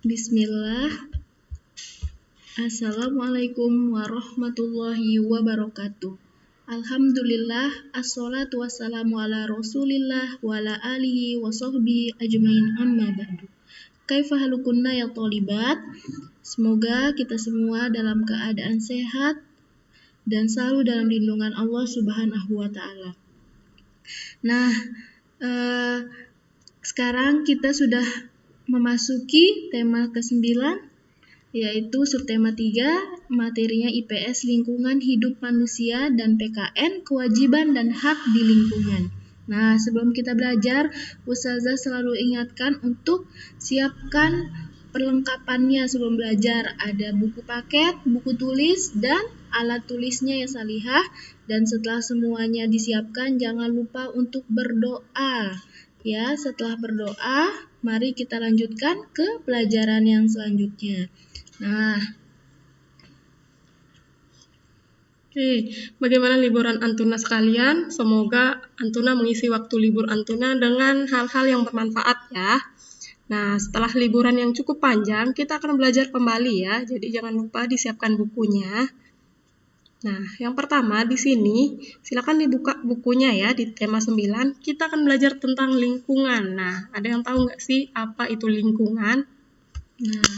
Bismillah. Assalamualaikum warahmatullahi wabarakatuh. Alhamdulillah, assalatu wassalamu ala rasulillah wa ala alihi wa sahbihi ajmain amma ba'du. Kaifa halukunna ya tholibat? Semoga kita semua dalam keadaan sehat dan selalu dalam lindungan Allah Subhanahu wa Ta'ala. Nah, sekarang kita sudah memasuki tema ke-9, yaitu subtema 3, materinya IPS Lingkungan Hidup Manusia dan PKN Kewajiban dan Hak di Lingkungan. Nah, sebelum kita belajar, Ustazah selalu ingatkan untuk siapkan perlengkapannya sebelum belajar. Ada buku paket, buku tulis, dan alat tulisnya ya Salihah. Dan setelah semuanya disiapkan, jangan lupa untuk berdoa. Ya, setelah berdoa, mari kita lanjutkan ke pelajaran yang selanjutnya. Nah, Oke, bagaimana liburan Antuna sekalian? Semoga Antuna mengisi waktu libur Antuna dengan hal-hal yang bermanfaat ya. Nah, setelah liburan yang cukup panjang, kita akan belajar kembali ya. Jadi jangan lupa disiapkan bukunya. Nah, yang pertama di sini, silakan dibuka bukunya ya di tema 9. Kita akan belajar tentang lingkungan. Nah, ada yang tahu nggak sih apa itu lingkungan? Nah,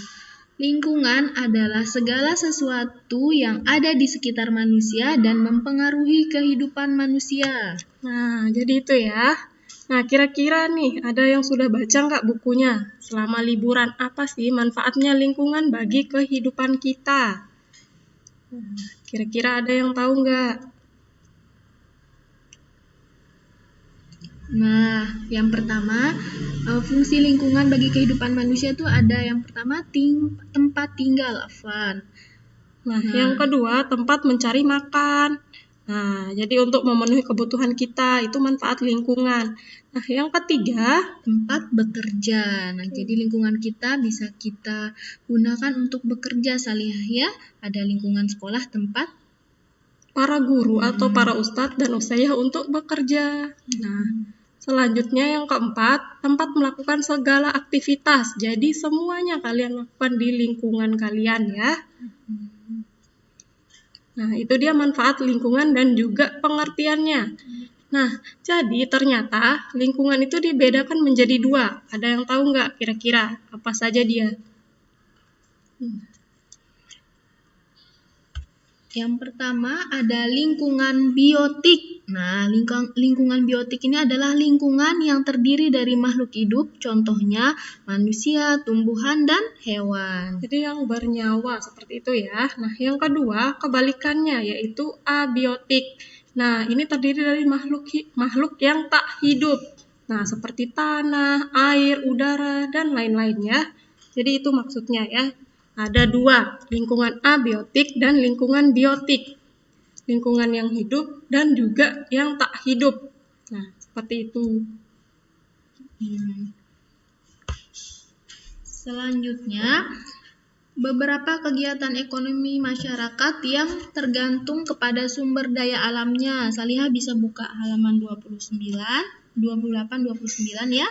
lingkungan adalah segala sesuatu yang ada di sekitar manusia dan mempengaruhi kehidupan manusia. Nah, jadi itu ya. Nah, kira-kira nih, ada yang sudah baca nggak bukunya? Selama liburan, apa sih manfaatnya lingkungan bagi kehidupan kita? Kira-kira ada yang tahu nggak? Nah, yang pertama, fungsi lingkungan bagi kehidupan manusia itu ada yang pertama tempat tinggal, Afwan. Nah, yang kedua, tempat mencari makan. Nah, jadi untuk memenuhi kebutuhan kita, itu manfaat lingkungan. Nah, yang ketiga, tempat bekerja. Nah, jadi lingkungan kita bisa kita gunakan untuk bekerja, Salihah ya. Ada lingkungan sekolah, tempat para guru atau para ustadz dan ustazah untuk bekerja. Nah, selanjutnya yang keempat, tempat melakukan segala aktivitas. Jadi semuanya kalian lakukan di lingkungan kalian ya. Nah, itu dia manfaat lingkungan dan juga pengertiannya. Nah, jadi ternyata lingkungan itu dibedakan menjadi 2. Ada yang tahu nggak kira-kira apa saja dia? Yang pertama ada lingkungan biotik. Nah, lingkungan biotik ini adalah lingkungan yang terdiri dari makhluk hidup, contohnya manusia, tumbuhan, dan hewan. Jadi yang bernyawa seperti itu ya. Nah, yang kedua kebalikannya yaitu abiotik. Nah, ini terdiri dari makhluk yang tak hidup. Nah, seperti tanah, air, udara, dan lain-lainnya. Jadi itu maksudnya ya. Ada 2, lingkungan abiotik dan lingkungan biotik. Lingkungan yang hidup dan juga yang tak hidup. Nah, seperti itu. Selanjutnya, beberapa kegiatan ekonomi masyarakat yang tergantung kepada sumber daya alamnya. Salihah bisa buka halaman 28, 29 ya.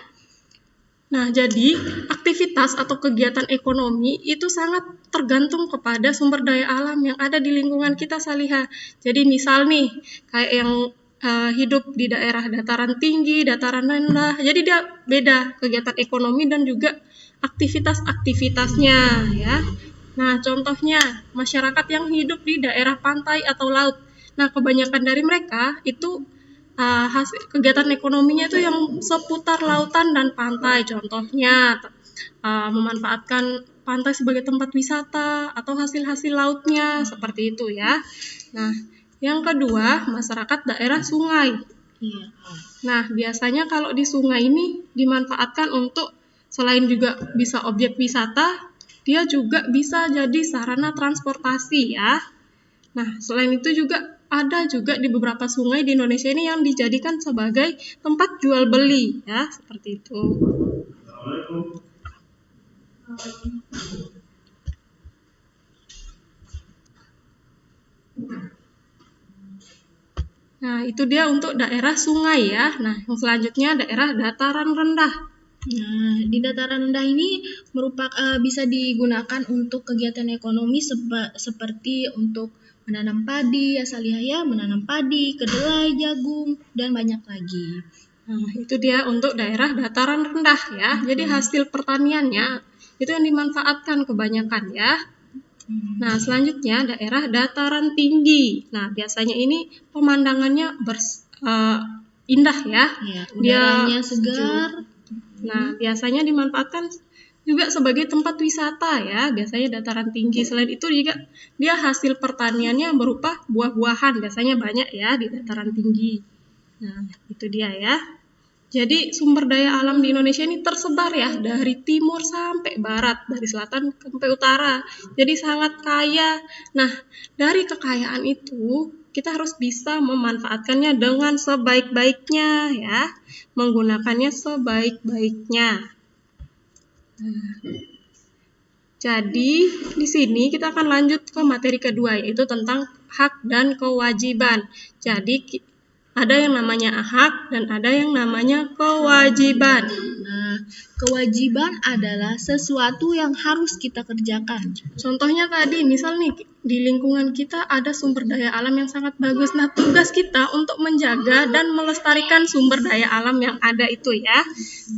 Nah, jadi aktivitas atau kegiatan ekonomi itu sangat tergantung kepada sumber daya alam yang ada di lingkungan kita, Salihah. Jadi misal nih, kayak yang hidup di daerah dataran tinggi, dataran rendah, jadi dia beda kegiatan ekonomi dan juga aktivitas-aktivitasnya ya. Nah, contohnya masyarakat yang hidup di daerah pantai atau laut. Nah, kebanyakan dari mereka itu hasil kegiatan ekonominya itu yang seputar lautan dan pantai. Contohnya memanfaatkan pantai sebagai tempat wisata atau hasil-hasil lautnya seperti itu ya. Nah, yang kedua masyarakat daerah sungai. Nah, biasanya kalau di sungai ini dimanfaatkan untuk selain juga bisa objek wisata, dia juga bisa jadi sarana transportasi ya. Nah, selain itu juga ada juga di beberapa sungai di Indonesia ini yang dijadikan sebagai tempat jual beli ya, seperti itu. Nah, itu dia untuk daerah sungai ya. Nah, yang selanjutnya daerah dataran rendah. Nah, di dataran rendah ini bisa digunakan untuk kegiatan ekonomi seperti untuk menanam padi, asalihaya, menanam padi, kedelai, jagung, dan banyak lagi. Nah, itu dia untuk daerah dataran rendah ya. Jadi hasil pertaniannya itu yang dimanfaatkan kebanyakan ya. Nah, selanjutnya daerah dataran tinggi. Nah, biasanya ini pemandangannya indah ya. Ya, udaranya segar. Nah, biasanya dimanfaatkan juga sebagai tempat wisata ya. Biasanya dataran tinggi. Selain itu juga dia hasil pertaniannya berupa buah-buahan. Biasanya banyak ya di dataran tinggi. Nah, itu dia ya. Jadi sumber daya alam di Indonesia ini tersebar ya dari timur sampai barat, dari selatan sampai utara. Jadi sangat kaya. Nah, dari kekayaan itu kita harus bisa memanfaatkannya dengan sebaik-baiknya ya, menggunakannya sebaik-baiknya. Jadi di sini kita akan lanjut ke materi kedua, yaitu tentang hak dan kewajiban. Jadi ada yang namanya hak dan ada yang namanya kewajiban. Nah, kewajiban adalah sesuatu yang harus kita kerjakan. Contohnya tadi, misal nih di lingkungan kita ada sumber daya alam yang sangat bagus. Nah, tugas kita untuk menjaga dan melestarikan sumber daya alam yang ada itu ya.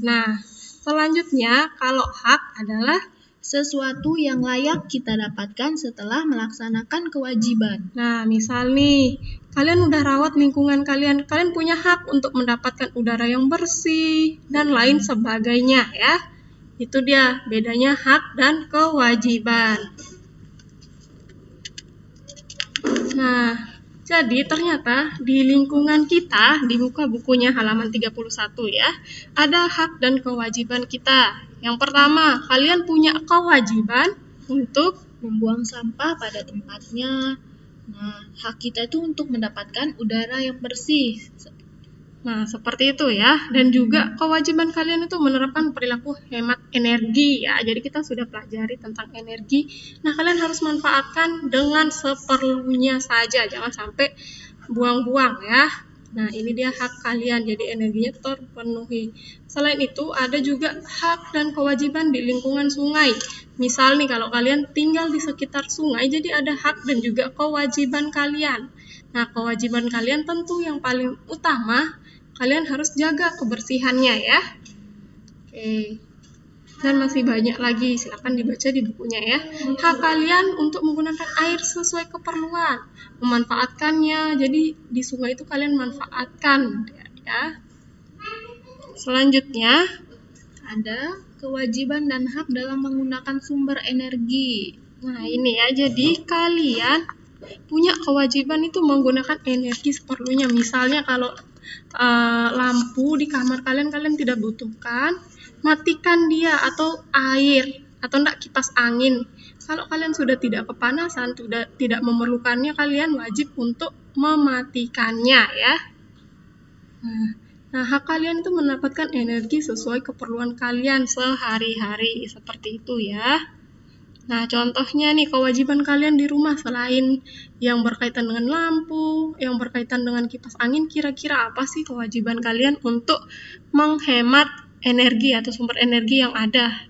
Nah, selanjutnya kalau hak adalah sesuatu yang layak kita dapatkan setelah melaksanakan kewajiban. Nah, misal nih, kalian udah rawat lingkungan kalian punya hak untuk mendapatkan udara yang bersih, dan lain sebagainya ya. Itu dia bedanya hak dan kewajiban. Nah, jadi ternyata di lingkungan kita, di buka bukunya halaman 31 ya, ada hak dan kewajiban kita. Yang pertama, kalian punya kewajiban untuk membuang sampah pada tempatnya. Nah, hak kita itu untuk mendapatkan udara yang bersih. Nah, seperti itu ya. Dan juga kewajiban kalian itu menerapkan perilaku hemat energi ya. Jadi kita sudah pelajari tentang energi. Nah, kalian harus manfaatkan dengan seperlunya saja. Jangan sampai buang-buang ya. Nah, ini dia hak kalian, jadi energinya terpenuhi. Selain itu, ada juga hak dan kewajiban di lingkungan sungai. Misal nih, kalau kalian tinggal di sekitar sungai, jadi ada hak dan juga kewajiban kalian. Nah, kewajiban kalian tentu yang paling utama, kalian harus jaga kebersihannya ya. Oke. Dan masih banyak lagi, silakan dibaca di bukunya ya. Hak kalian untuk menggunakan air sesuai keperluan, memanfaatkannya. Jadi di sungai itu kalian manfaatkan ya. Selanjutnya ada kewajiban dan hak dalam menggunakan sumber energi. Nah, ini ya. Jadi kalian punya kewajiban itu menggunakan energi seperlunya. Misalnya kalau lampu di kamar kalian tidak butuhkan, matikan dia, atau air, atau enggak kipas angin. Kalau kalian sudah tidak kepanasan, sudah tidak memerlukannya, kalian wajib untuk mematikannya ya. Nah, hak kalian itu mendapatkan energi sesuai keperluan kalian sehari-hari, seperti itu ya. Nah, contohnya nih kewajiban kalian di rumah selain yang berkaitan dengan lampu, yang berkaitan dengan kipas angin, kira-kira apa sih kewajiban kalian untuk menghemat energi atau sumber energi yang ada?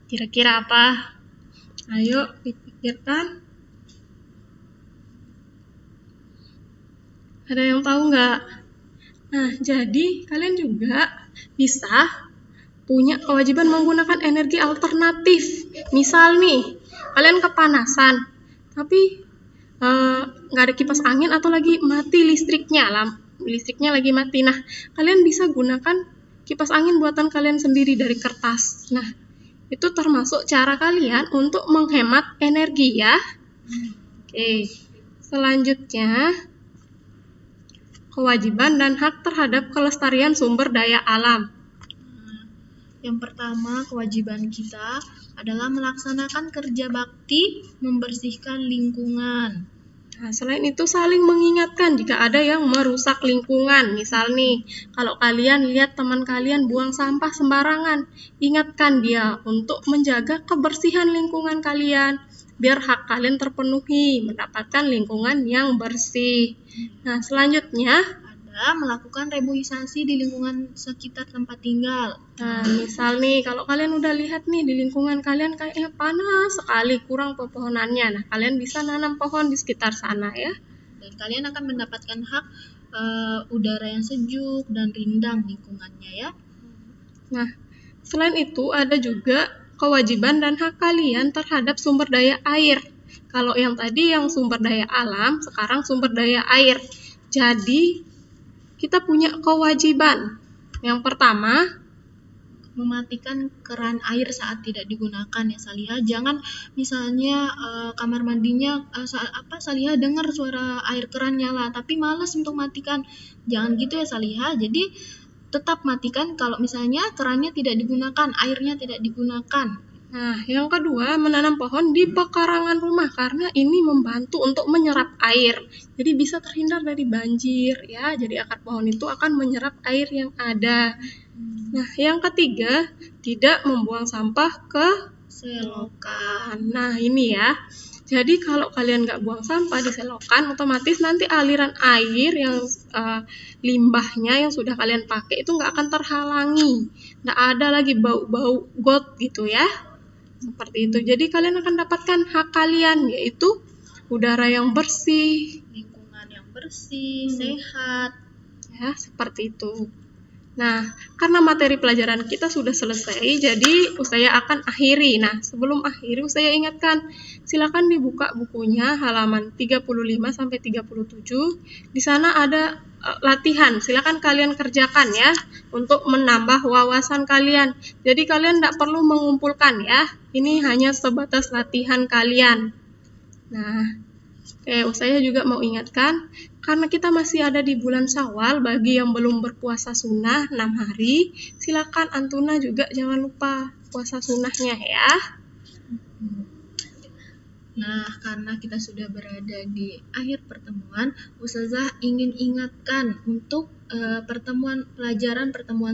Kira-kira apa? Ayo dipikirkan. Ada yang tahu nggak? Nah, jadi kalian juga bisa punya kewajiban menggunakan energi alternatif. Misal nih, kalian kepanasan, tapi nggak ada kipas angin atau lagi mati listriknya lagi mati. Nah, kalian bisa gunakan kipas angin buatan kalian sendiri dari kertas. Nah, itu termasuk cara kalian untuk menghemat energi ya. Oke, selanjutnya kewajiban dan hak terhadap kelestarian sumber daya alam. Yang pertama, kewajiban kita adalah melaksanakan kerja bakti membersihkan lingkungan. Nah, selain itu saling mengingatkan jika ada yang merusak lingkungan. Misal nih, kalau kalian lihat teman kalian buang sampah sembarangan, ingatkan dia untuk menjaga kebersihan lingkungan kalian, biar hak kalian terpenuhi, mendapatkan lingkungan yang bersih. Nah, selanjutnya adalah melakukan reboisasi di lingkungan sekitar tempat tinggal. Nah, misal nih, kalau kalian udah lihat nih di lingkungan kalian kayaknya panas sekali, kurang pepohonannya. Nah, kalian bisa nanam pohon di sekitar sana ya. Dan kalian akan mendapatkan hak udara yang sejuk dan rindang lingkungannya ya. Nah, selain itu ada juga kewajiban dan hak kalian terhadap sumber daya air. Kalau yang tadi yang sumber daya alam, sekarang sumber daya air. Jadi, kita punya kewajiban. Yang pertama, mematikan keran air saat tidak digunakan ya Salihah. Jangan misalnya kamar mandinya Salihah dengar suara air keran nyala tapi malas untuk matikan. Jangan gitu ya Salihah. Jadi tetap matikan kalau misalnya kerannya tidak digunakan, airnya tidak digunakan. Nah, yang kedua, menanam pohon di pekarangan rumah karena ini membantu untuk menyerap air. Jadi bisa terhindar dari banjir ya. Jadi akar pohon itu akan menyerap air yang ada. Nah, yang ketiga, tidak membuang sampah ke selokan. Nah, ini ya. Jadi kalau kalian nggak buang sampah di selokan, otomatis nanti aliran air yang limbahnya yang sudah kalian pakai itu nggak akan terhalangi. Nggak ada lagi bau-bau got gitu ya. Seperti itu. Jadi kalian akan dapatkan hak kalian, yaitu udara yang bersih, lingkungan yang bersih, sehat. Ya, seperti itu. Nah, karena materi pelajaran kita sudah selesai, jadi saya akan akhiri. Nah, sebelum akhiri, saya ingatkan, silakan dibuka bukunya halaman 35-37. Di sana ada latihan, silakan kalian kerjakan ya, untuk menambah wawasan kalian. Jadi kalian tidak perlu mengumpulkan ya, ini hanya sebatas latihan kalian. Nah, saya juga mau ingatkan, karena kita masih ada di bulan Syawal, bagi yang belum berpuasa sunnah 6 hari, silakan Antuna juga jangan lupa puasa sunnahnya ya. Nah, karena kita sudah berada di akhir pertemuan, Ustazah ingin ingatkan untuk pertemuan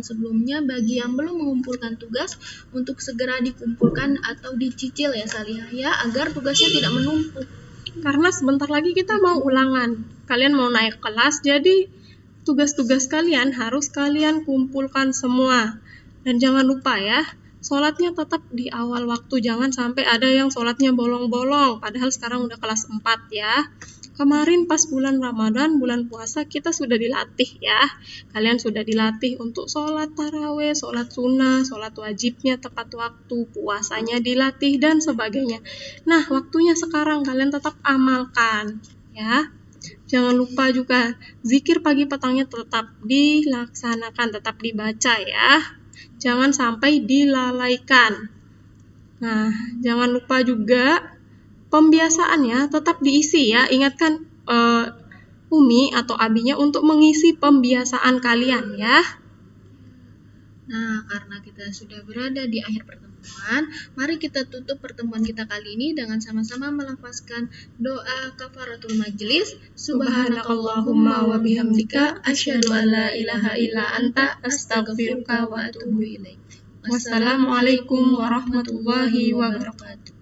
sebelumnya bagi yang belum mengumpulkan tugas untuk segera dikumpulkan atau dicicil ya Salihah ya, agar tugasnya tidak menumpuk. Karena sebentar lagi kita mau ulangan, kalian mau naik kelas, jadi tugas-tugas kalian harus kalian kumpulkan semua. Dan jangan lupa ya, sholatnya tetap di awal waktu, jangan sampai ada yang sholatnya bolong-bolong, padahal sekarang udah kelas 4 ya. Kemarin pas bulan Ramadan, bulan puasa, kita sudah dilatih ya. Kalian sudah dilatih untuk sholat tarawih, sholat sunnah, sholat wajibnya tepat waktu, puasanya dilatih, dan sebagainya. Nah, waktunya sekarang kalian tetap amalkan ya. Jangan lupa juga, zikir pagi petangnya tetap dilaksanakan, tetap dibaca ya. Jangan sampai dilalaikan. Nah, jangan lupa juga pembiasaannya tetap diisi ya. Ingatkan Umi atau Abinya untuk mengisi pembiasaan kalian ya. Nah, karena kita sudah berada di akhir pertemuan, mari kita tutup pertemuan kita kali ini dengan sama-sama melafazkan doa kafaratul majlis. Subhanakallahumma wa bihamdika asyhadu an la ilaha illa anta astaghfiruka wa atubu ilaik. Wassalamualaikum warahmatullahi wabarakatuh.